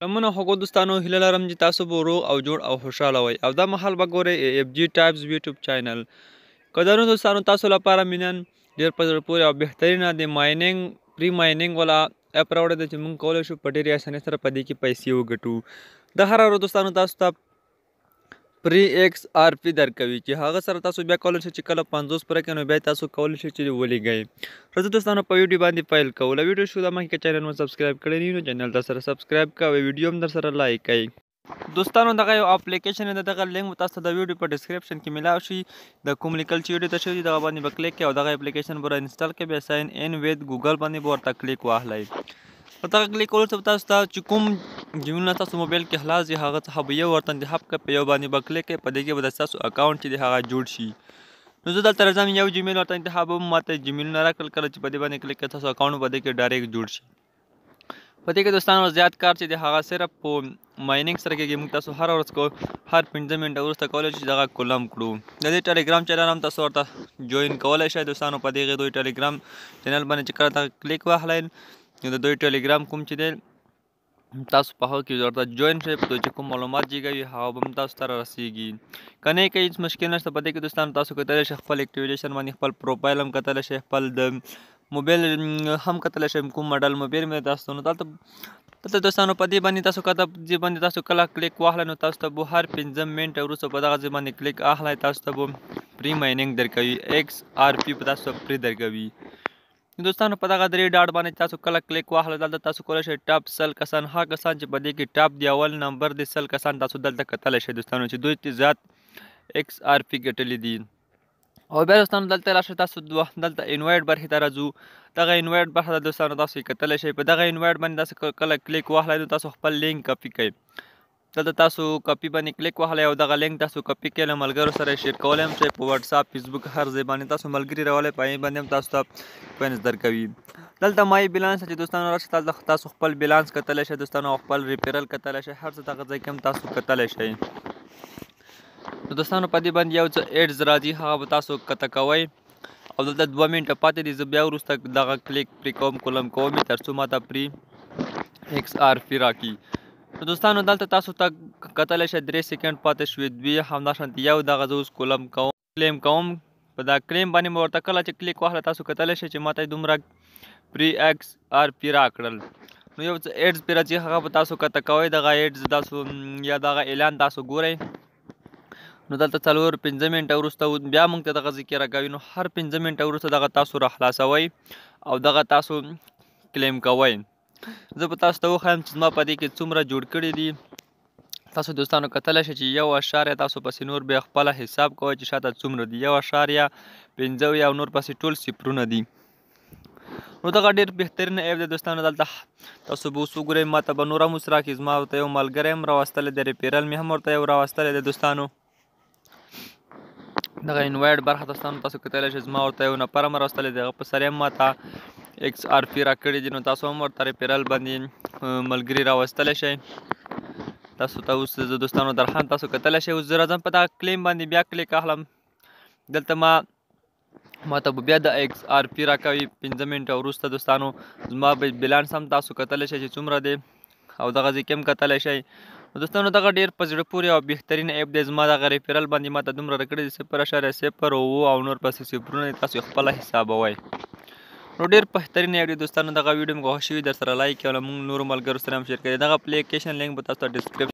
لمنه هغو دوستانو هیله لرم چې تاسو به روغ او جوړ او خوشحاله وئ او دا مهال به ګورئ AFG ټایپز یوټیوب چینل. قدرمنو دوستانو تاسو لپاره مې نن ډېر په زړه پورې او بهترینه د مایننګ پری مایننګ والا اپ راوړی دی چې موږ کولی شو په ډېرې اسانۍ سره په دې کې پیسې وګټو. د هر ورځ دوستانو تاسو ته پری XRP درکوي چې هغه سره تاسو بیا کولی شئ چې کله 50 پوره کړئ نو بیا تاسو کولی شئ چې ولیږئ. راځئ دوستانو په ویډیو باندې پیل کوو. له ویډیو شروع مخکې که چینل مو سبسکرایب کړی نه وي نو چینل ته سره سبسکرایب کړئ او ویډیو هم در سره لایک کړئ. دوستانو دغه یو اپلیکیشن دی، دغه لینک به تاسو ته د ویډیو په ډسکرپشن کې میلاو شي. د کوم لیکل چې ویډیو ته شوي دي دغه باندې به کلیک کړئ او دغه اپلیکیشن به انسټال کړئ. بیا ساین ان وید ګوګل باندې به ورته کلیک واخلئ. په دغه کلیک کولو سره تاسو ته چې کوم جیمونه تاسو موبایل کې خلاص دي هغه څخه به یو ورته انتخاب کړئ، په یو باندې به کلیک کړئ، په دې کې به ستاسو اکاونټ چې دی هغه جوړ شي. نو زه دلته راځم یو جیمیل ورته انتخابوم، ماته جیمیلونه راکړل. کله چې په دې باندې کلیک کړئ تاسو اکاونټ په دې کې ډایرکټ جوړ شي. په دې کې دوستانو زیات کار چې دی هغه صرف په مایننګ سره کېږي. موږ تاسو هر ورځ هر 15 منټه وروسته کولی شئ چې دغه کولم کړو. د دې ټلیګرام چینل هم تاسو ورته جوین کولی شئ دوستانو. په دغې دوی ټلیګرام چینل باندې چې کله دغه کلیک واخلئ نو د دوی ټلیګرام کوم چې دی تاسو په هغه کې ورته جوین شئ. په دوی چې کوم معلومات جګوي هغه به هم تاسو ته رارسیږي. که نه یې کوئ هېڅ مشکل نشته. په دې کې دوستانو تاسو کتلی شئ خپل اکټیویشن باندې خپل پروفایل هم کتلی شئ، خپل د موبایل هم کتلی شئ کوم ماډل موبایل مې تاسو نو دلته دوستانو په دې باندې تاسو تاسو کله کلیک واخلئ نو تاسو ته به هر 15 منټه وروسته په دغه ځای باندې کلیک اخلئ تاسو ته به پری مایننګ درکوي. XRP په تاسو ته پری درکوي. دوستانو په دغه 3 ډاټ باندې تاسو کله کلیک واخلئ دلته تاسو کولی شئ ټاپ 100 کسان هغه کسان چې په دې کې ټاپ دی اول نمبر دی 100 کسان تاسو دلته کتلی شئ دوستانو چې دوی زیات XRP ګټلي دي. او بیا دوستانو دلته راشئ تاسو دلته انوایټ برخې ته راځو. دغه انوایټ برخه ده دوستانو تاسو یې کتلی شئ. په دغه انوایټ باندې تاسو کله کلیک واخلئ نو تاسو خپل لینک کاپي کړئ. دلته تاسو کاپي باندې کلیک واخلئ او دغه لینک تاسو کاپي کړئ، له ملګرو سره شیر کولی هم شئ په واتساپ فیسبوک هر ځای باندې تاسو ملګري راولئ، په هغې باندې هم تاسو ته کوینز درکوي. دلته مای بیلانس چې دوستانو راشئ دلته تاسو خپل بیلانس کتلی شئ دوستانو او خپل ریفرل کتلی شئ، هر څه دغه ځای کې هم تاسو کتلی شئ. نو دوستانو په دې باندې یو څه ایډز راځي هغه به تاسو کته کوئ او دلته 2 منټه پاتې دي. زه بیا وروسته دغه کلیک پرې کوم کولم کوم تر څو ماته پرې XRP راکړي. نو دوستانو دلته تاسو ته کتلی شئ 3 سیکنډ پاتې شوي، 2 همداشانتې یو دغه زه اوس کولم کوم کلیم کوم. په دا کلیم باندې مې ورته کله چې کلیک واخله تاسو کتلی شئ چې ماته یې دومره پرې XRP راکړل. نو یو څه ایډز پرې راځي هغه به تاسو کته کوئ. دغه ایډز تاسو یا دغه اعلان تاسو ګورئ. نو دلته 4-5 منټه وروسته بیا موږ ته دغه ذکر راکوي. نو هر 15 منټه وروسته دغه تاسو را خلاصوئ او دغه تاسو کلیم کوئ. زه به تاسو ته وښایم چې زما په دې کې څومره جوړ کړي دي. تاسو دوستانو کتلی شئ چې 1.0 تاسو پسې نور بیا خپله حساب کوئ چې شاته څومره دي، 1.50 او نور پسې ټول صفرونه دي. نو دغه ډېر بهترینه ایپ دی دوستانو. دلته تاسو به اوس وګورئ ماته به نور هم اوس راکړي. زما ورته یو ملګری هم راوستلی دی، ریفرل مې هم ورته یو راوستلی دی دوستانو. دغه انوایټ برخه دوستانو تاسو کتلی شئ زما ورته یو نفر هم راوستلی دی، هغه په سر یې هم ماته XRP راکړي دي. نو تاسو هم ورته ریفرل باندې ملګري راوستلی شئ. تاسو ته اوس زه دوستانو درخان تاسو کتلی شئ. اوس زه راځم په دغه کلیم باندې بیا کلیک اخلم. دلته ماته به بیا د XRP راکوي 15 منټه وروسته دوستانو. زما بیلانس هم تاسو کتلی شئ چې څومره دی او دغه ځای کې هم کتلی شئ. دوستانو دغه ډېر په زړه پورې او بهترین اپ دی. زما دغه ریفرل باندې ماته دومره راکړي دي 0.0 او نور پسې صفرونه دي، تاسو یې خپله حسابوئ. نو ډېر بهترین اپ دی دوستانو. دغه ویډیو مې خوښ شوي در سره لایک کړئ او له موږ نورو ملګرو سره هم شیر کړئ. دغه اپلیکیشن لینک به تاسو ته ډسکرپشن